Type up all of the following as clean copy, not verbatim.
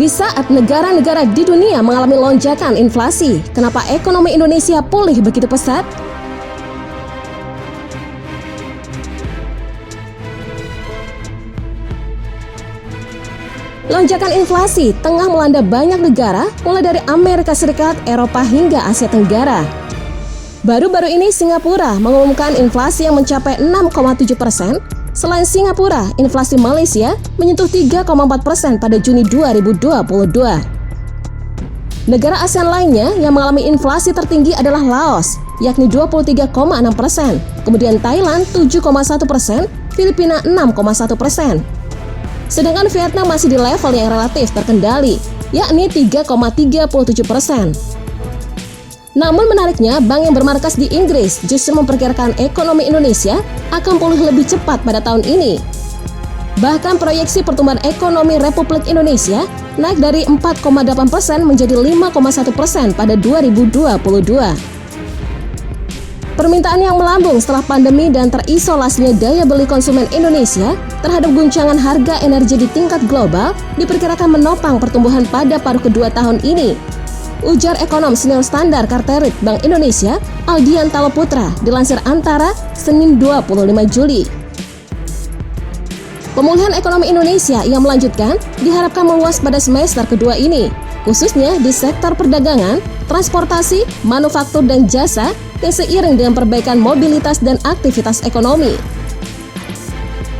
Di saat negara-negara di dunia mengalami lonjakan inflasi, kenapa ekonomi Indonesia pulih begitu pesat? Lonjakan inflasi tengah melanda banyak negara, mulai dari Amerika Serikat, Eropa hingga Asia Tenggara. Baru-baru ini Singapura mengumumkan inflasi yang mencapai 6,7%. Selain Singapura, inflasi Malaysia menyentuh 3,4% pada Juni 2022. Negara ASEAN lainnya yang mengalami inflasi tertinggi adalah Laos, yakni 23,6%, kemudian Thailand 7,1%, Filipina 6,1%. Sedangkan Vietnam masih di level yang relatif terkendali, yakni 3,37%. Namun menariknya, bank yang bermarkas di Inggris justru memperkirakan ekonomi Indonesia akan pulih lebih cepat pada tahun ini. Bahkan proyeksi pertumbuhan ekonomi Republik Indonesia naik dari 4,8% menjadi 5,1% pada 2022. Permintaan yang melambung setelah pandemi dan terisolasinya daya beli konsumen Indonesia terhadap guncangan harga energi di tingkat global diperkirakan menopang pertumbuhan pada paruh kedua tahun ini. Ujar ekonom senior standar Carterit Bank Indonesia, Aldian Taloputra, dilansir Antara, Senin 25 Juli. Pemulihan ekonomi Indonesia yang melanjutkan diharapkan meluas pada semester kedua ini, khususnya di sektor perdagangan, transportasi, manufaktur, dan jasa yang seiring dengan perbaikan mobilitas dan aktivitas ekonomi.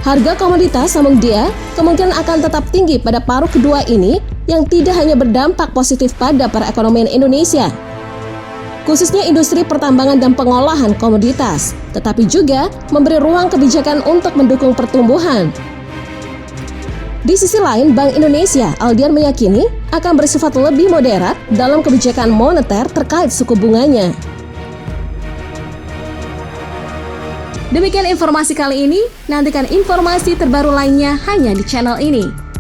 Harga komoditas sambung dia kemungkinan akan tetap tinggi pada paruh kedua ini yang tidak hanya berdampak positif pada perekonomian Indonesia, khususnya industri pertambangan dan pengolahan komoditas, tetapi juga memberi ruang kebijakan untuk mendukung pertumbuhan. Di sisi lain, Bank Indonesia, Aldian meyakini akan bersifat lebih moderat dalam kebijakan moneter terkait suku bunganya. Demikian informasi kali ini, nantikan informasi terbaru lainnya hanya di channel ini.